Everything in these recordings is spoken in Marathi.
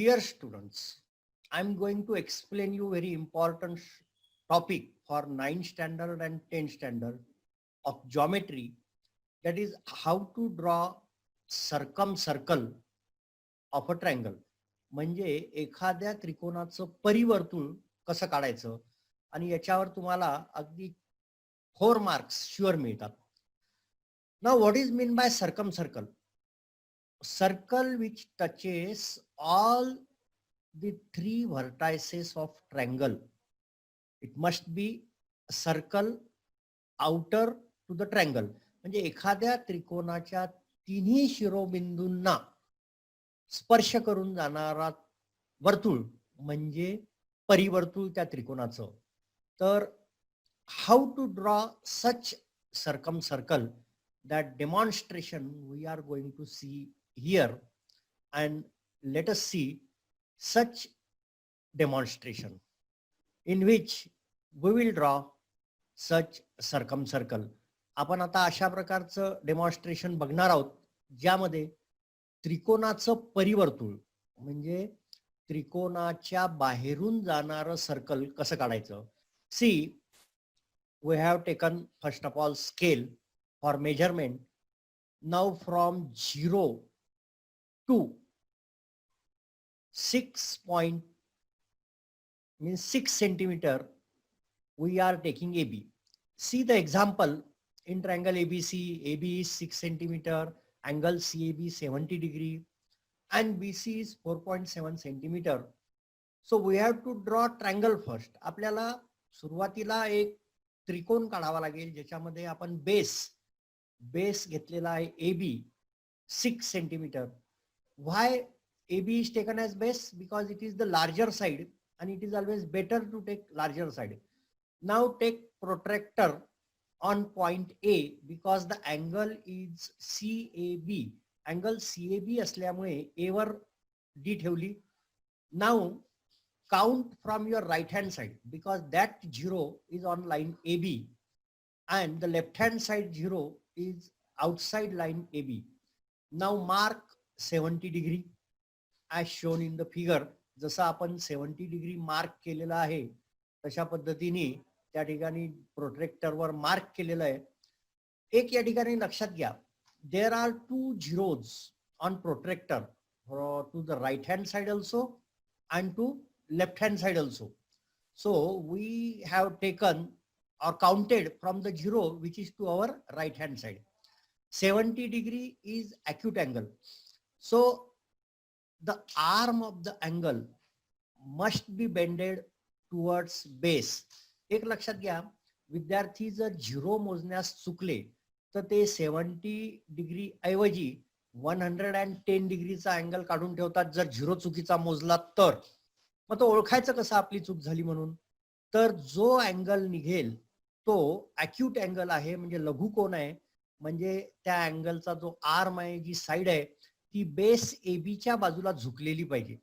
Dear students, I'm going to explain you very important topic for 9th standard and 10th standard of geometry, that is how to draw circumcircle of a triangle. म्हणजे एखाद्या त्रिकोणाचं परिवर्तुळ कसं काढायचं आणि याच्यावर तुम्हाला अगदी 4 मार्क्स शुअर मिळतात. Now what is mean by circumcircle? Circle which touches all the 3 vertices of triangle. It must be a circle outer to the triangle. म्हणजे एखाद्या त्रिकोणाच्या तिन्ही शिरोबिंदूंना स्पर्श करून जाणारा वर्तुळ म्हणजे परिवर्तुळ त्या त्रिकोणाचं. तर how to draw such circumcircle, that demonstration we are going to see here, and let us see such demonstration in which we will draw such circumcircle. आपण आता अशा प्रकारचं डेमॉन्स्ट्रेशन बघणार आहोत ज्यामध्ये त्रिकोणाचं परिवर्तुळ म्हणजे त्रिकोणाच्या बाहेरून जाणारं सर्कल कसं काढायचं. See, we have taken first of all scale for measurement. Now from 0 to 6 centimeter we are taking AB. See the example in triangle ABC. AB is 6 centimeter, angle CAB 70 degree and BC is 4.7 centimeter. So we have to draw triangle first. आपल्याला सुरुवातीला एक त्रिकोण काढावा लागेल ज्याच्यामध्ये आपण बेस घेतलेला आहे AB 6 centimeter. Why AB is taken as base? Because it is the larger side and it is always better to take larger side. Now take protractor on point A because the angle is CAB. Angle CAB असल्यामुळे A वर D ठेवली. Now count from your right hand side because that 0 is on line AB and the left hand side 0 is outside line AB. Now mark 70 degree as shown in the figure. जसं आपण 70 degree मार्क केलेला आहे तशा पद्धतीने त्या ठिकाणी प्रोट्रॅक्टर वर मार्क केलेलं आहे. एक या ठिकाणी लक्षात घ्या, there are 2 zeros on protractor to the right hand side also and to left hand side also. So we have taken or counted from the 0 which is to our right hand side. 70 degree is acute angle. So the arm of the angle must be bended towards base. एक लक्षात घ्या, विद्यार्थी जर 0 मोजण्यास चुकले तर ते 70 डिग्री ऐवजी 110 डिग्रीचा अँगल काढून ठेवतात जर 0 चुकीचा मोजला तर. मग तो ओळखायचं कसं आपली चूक झाली म्हणून. तर जो अँगल निघेल तो अॅक्यूट अँगल आहे म्हणजे लघु कोन आहे. म्हणजे त्या अँगलचा जो आर्म आहे, जी साइड आहे ती बेस एबीच्या बाजूला झुकलेली पाहिजे.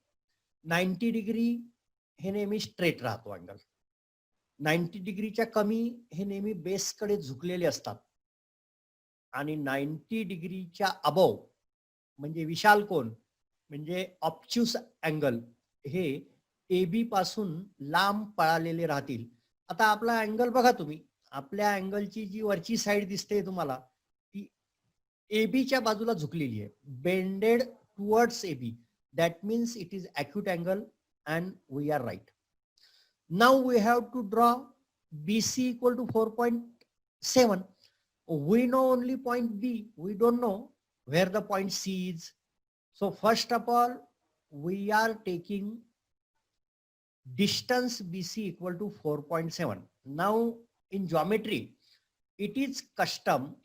90 डिग्री हे नेहमी स्ट्रेट राहतो अँगल. 90 डिग्रीच्या कमी हे नेहमी बेसकडे झुकलेले असतात आणि 90 डिग्रीच्या अबव म्हणजे विशाल कोन म्हणजे ऑब्च्युस अँगल हे AB पासून लांब पळालेले राहतील. आता आपला अँगल बघा तुम्ही, आपल्या अँगलची जी वरची साइड दिसते तुम्हाला ती एबीच्या बाजूला झुकलेली आहे, bended towards AB. That means it is acute angle and we are right. Now we have to draw BC equal to 4.7. We know only point B, we don't know where the point C is. So first of all we are taking distance BC equal to 4.7. Now in geometry it is custom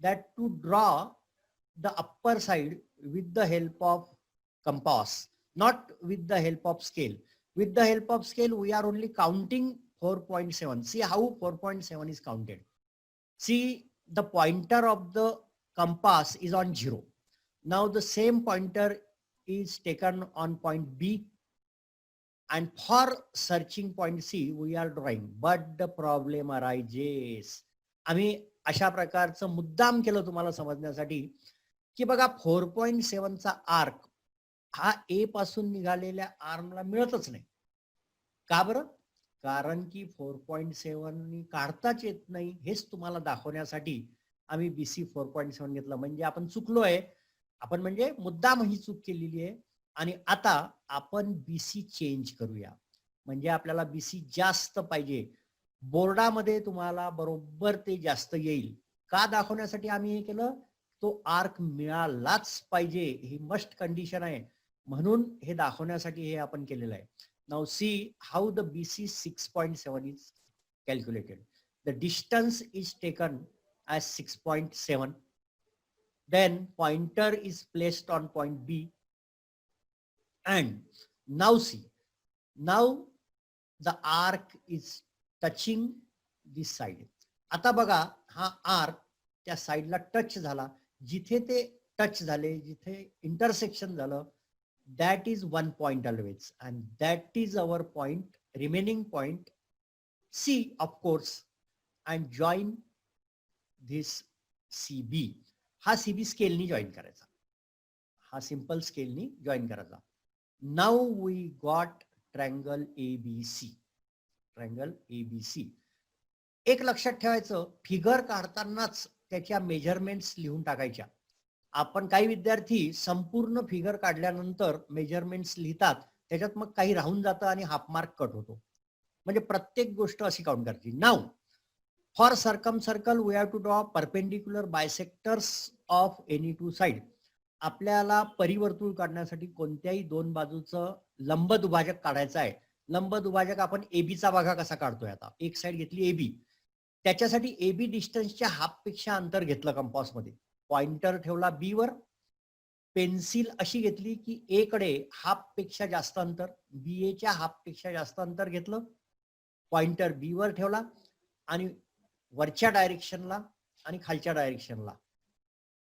that to draw the upper side with the help of compass, not with the help of scale. With the help of scale we are only counting 4.7. See how 4.7 is counted. See, the pointer of the compass is on 0. Now the same pointer is taken on point B and for searching point C we are drawing, but the problem arises. आम्ही अशा प्रकारचं मुद्दाम केलं तुम्हाला समजण्यासाठी की बघा 4.7 चा आर्क हा ए पासून निघालेल्या आर्मला मिळतच नाही. का बरं? कारण की 4.7 काढताच येत नाही. हेच तुम्हाला दाखवण्यासाठी आम्ही BC 4.7 घेतलं. म्हणजे आपण चुकलोय. आपण म्हणजे मुद्दाम ही चूक केलेली आहे. आणि आता आपण BC चेंज करूया. म्हणजे आपल्याला BC जास्त पाहिजे. बोर्डामध्ये तुम्हाला बरोबर ते जास्त येईल. का दाखवण्यासाठी आम्ही हे केलं? तो आर्क मिळालाच पाहिजे, ही मस्ट कंडिशन आहे. म्हणून हे दाखवण्यासाठी हे आपण केलेलं आहे. Now see how the BC 6.7 is calculated. The distance is taken as 6.7. Then pointer is placed on point B. And now see, now the arc is touching this side. आता बघा हा आर्क त्या साइडला टच झाला. जिथे ते टच झाले, जिथे इंटरसेक्शन झालं, that is one point always, and that is our point, remaining point C, of course, and join this CB. हा CB स्केलनी जॉईन करायचा. हा सिंपल स्केलनी जॉईन करायचा. Now we got triangle ABC. Triangle ABC. एक लक्षात ठेवायचं, फिगर काढतानाच त्याच्या मेजरमेंट्स लिहून टाकायच्या. आपण काही विद्यार्थी संपूर्ण फिगर काढल्यानंतर मेजरमेंट्स लिहितात, त्याच्यात मग काही राहून जातं आणि हाफ मार्क कट होतो. म्हणजे प्रत्येक गोष्ट अशी काउंट करायची. Now for circle we have to draw perpendicular bisectors of any two side. आपल्याला परिवर्तुळ काढण्यासाठी कोणत्याही दोन बाजूचं लंब दुभाजक काढायचं आहे. लंब दुभाजक आपण एबीचा बघा कसा काढतोय. आता एक साइड घेतली AB, त्याच्यासाठी AB डिस्टन्सच्या हाफ पेक्षा अंतर घेतलं कंपास मध्ये. पॉइंटर ठेवला B वर, पेन्सिल अशी घेतली की A कडे हाफ पेक्षा जास्त अंतर, BA च्या हाफ पेक्षा जास्त अंतर घेतलं. पॉइंटर B वर ठेवला आणि वरच्या डायरेक्शनला आणि खालच्या डायरेक्शनला,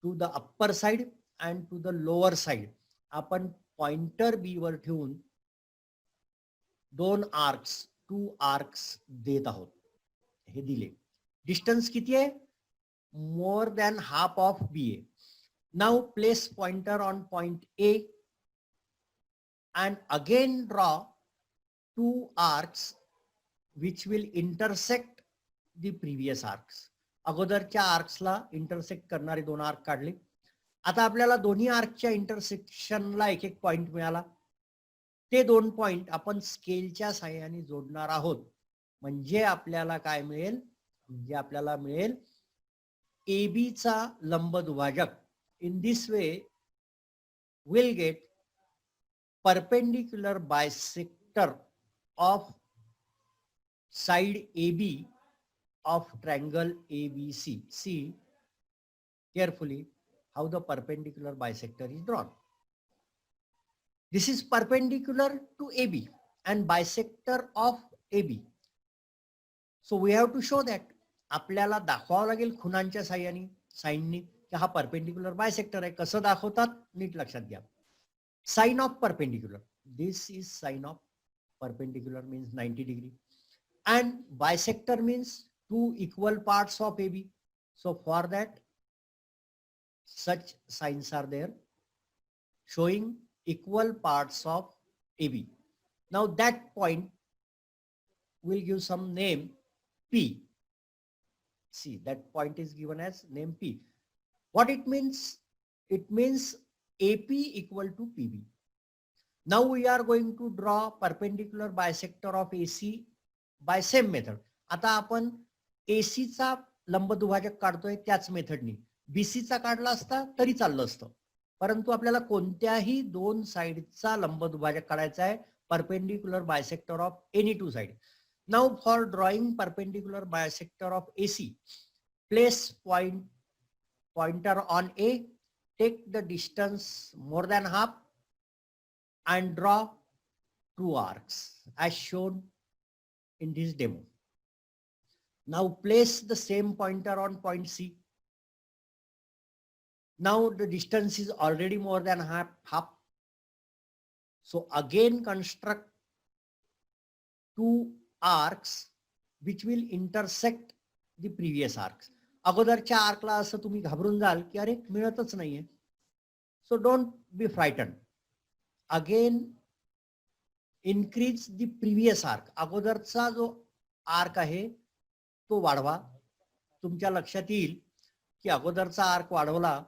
to the upper side and to the lower side, आपण पॉइंटर B वर ठेवून दोन आर्क्स, 2 आर्क्स देत आहोत. हे दिले. डिस्टन्स किती आहे? More than half of BA. Now place pointer on point A and again draw 2 arcs which will intersect the previous arcs. अगोदरच्या आर्क्सला इंटरसेक्ट करणारे दोन आर्क काढले. आता आपल्याला दोन्ही आर्कच्या इंटरसेक्शनला एक एक पॉइंट मिळाला. ते दोन पॉइंट आपण स्केलच्या साहाय्याने जोडणार आहोत. म्हणजे आपल्याला काय मिळेल? म्हणजे आपल्याला मिळेल AB चा लंब दुभाजक. In this way will get perpendicular bisector of side AB of triangle ABC. See carefully how the perpendicular bisector is drawn. This is perpendicular to AB and bisector of AB. So we have to show that. आपल्याला दाखवावं लागेल खुणांच्या साह्याने, साइननी, की हा परपेंडिक्युलर बायसेक्टर आहे. कसं दाखवतात नीट लक्षात घ्या. Sign of perpendicular, this is sign of perpendicular means 90 degree, and bisector means two equal parts of AB. So for that such signs are there showing equal parts of AB. Now that point will give some name P. See, that point is given as name P. What it means? It means AP equal to PB. Now we are going to draw perpendicular bisector of AC by same method. आता आपण AC चा लंब दुभाजक काढतोय त्याच मेथडनी. BC चा काढला असता तरी चाललं असतं, परंतु आपल्याला कोणत्याही दोन साइडचा लंब दुभाजक काढायचा आहे. Perpendicular bisector of any two side. Now for drawing perpendicular bisector of AC, place pointer on A, take the distance more than half and draw 2 arcs as shown in this demo. Now place the same pointer on point C. Now the distance is already more than half. So again construct 2 arcs which will intersect the previous arcs. अगोदरच्या आर्कला असं तुम्ही घाबरून जाल की अरे मिळतच नाहीये. So don't be frightened. Again increase the previous arc, अगोदरचा जो आर्क आहे तो वाढवा. तुमच्या लक्षात येईल की अगोदरचा आर्क वाढवला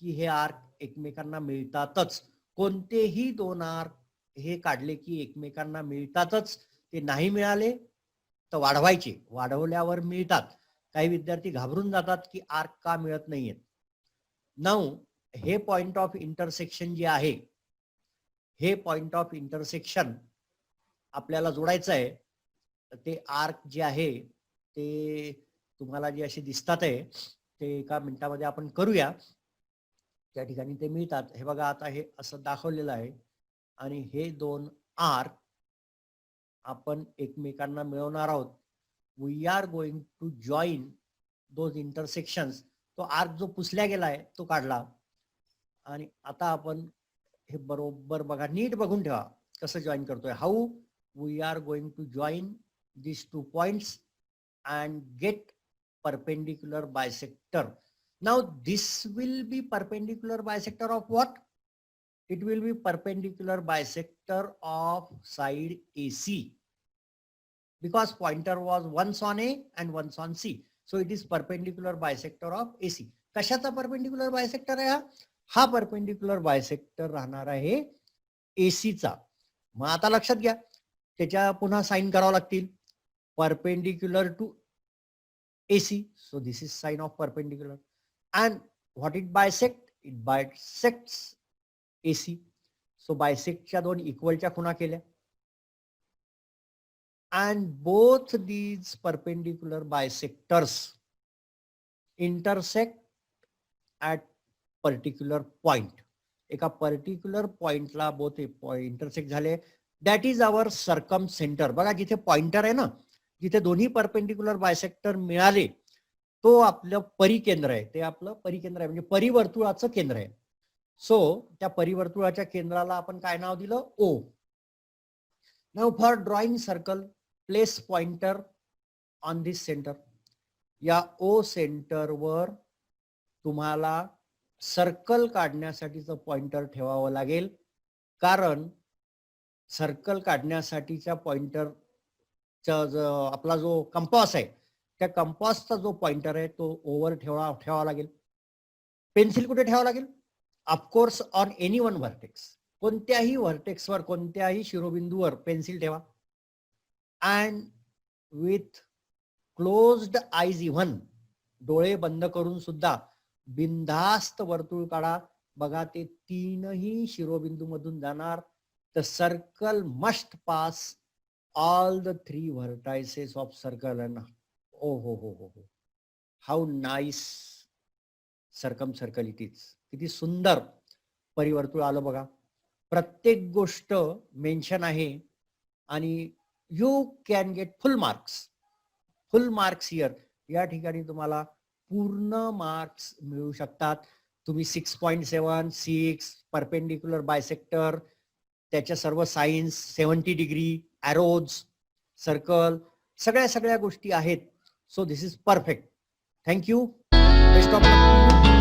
की हे आर्क एकमेकांना मिळतातच. कोणतेही दोन आर्क हे काढले की एकमेकांना मिळतातच. ते नाही मिळाले तर वाढवायचे, वाढवल्यावर मिळतात. काही विद्यार्थी घाबरून जातात की आर्क का मिळत नाहीयेत. नाऊ हे पॉइंट ऑफ इंटरसेक्शन जे आहे, हे पॉइंट ऑफ इंटरसेक्शन आपल्याला जोडायचं आहे. ते आर्क जे आहे ते तुम्हाला जे असे दिसतात आहे ते एका मिनिटामध्ये आपण करूया. त्या ठिकाणी ते मिळतात. हे बघा, आता हे असं दाखवलेलं आहे आणि हे दोन आर्क आपण एकमेकांना मिळवणार आहोत. We are going to join those intersections. तो आर्क जो पुसल्या गेलाय तो काढला आणि आता आपण हे बरोबर बघा, नीट बघून ठेवा कसं जॉईन करतोय. How we are going to join this two points and get perpendicular bisector. Now this will be perpendicular bisector of what? It will be perpendicular bisector of side AC because pointer was once on A and once on C. So it is perpendicular bisector of AC. कशाचा perpendicular bisector आहे हा? perpendicular bisector राहणार आहे AC चा. मग आता लक्षात घ्या, त्याच्या पुन्हा साइन करावं लागतील. perpendicular to AC. So this is sign of perpendicular. And what it bisect? It bisects AC. So bisect च्या दोन इक्वलच्या खुणा केल्या. And both these perpendicular bisectors intersect at particular point. एका पर्टिक्युलर पॉइंटला बोथ इंटरसेक्ट झाले. दॅट इज आवर सर्कमसेंटर. बघा, जिथे पॉइंटर आहे ना, जिथे दोन्ही परपेंडिक्युलर बायसेक्टर मिळाले तो आपलं परिकेंद्र आहे. ते आपलं परिकेंद्र आहे, म्हणजे परिवर्तुळाचं केंद्र आहे. सो त्या परिवर्तुळाच्या केंद्राला आपण काय नाव दिलं? O. Now for drawing circle place pointer on this centre. या ओ सेंटरवर तुम्हाला सर्कल काढण्यासाठीचं पॉइंटर ठेवावं लागेल, कारण सर्कल काढण्यासाठीच्या पॉइंटर आपला जो कंपास आहे त्या कंपासचा जो पॉइंटर आहे तो ओव्हर ठेवावा लागेल. पेन्सिल कुठे ठेवावं लागेल? Of course on any one vertex. कोणत्याही व्हर्टेक्सवर, कोणत्याही शिरोबिंदूवर पेन्सिल ठेवा. And with closed eyes even, डोळे बंद करून सुद्धा बिनधास्त वर्तुळ काढा. बघा, ते तीनही शिरोबिंदू मधून जाणार. The circle must pass all the three vertices of circle. And oh, how nice circumcircle it is. किती सुंदर परिवर्तुळ आलं बघा. प्रत्येक गोष्ट मेन्शन आहे आणि you can get full marks here. या ठिकाणी तुम्हाला पूर्ण मार्क्स मिळू शकतात. तुम्ही 6.7, 6 परपेंडिक्युलर बायसेक्टर, त्याच्या सर्व साइन्स, 70 डिग्री, एरोज, सर्कल, सगळ्या गोष्टी आहेत. So this is perfect. Thank you. Best of luck.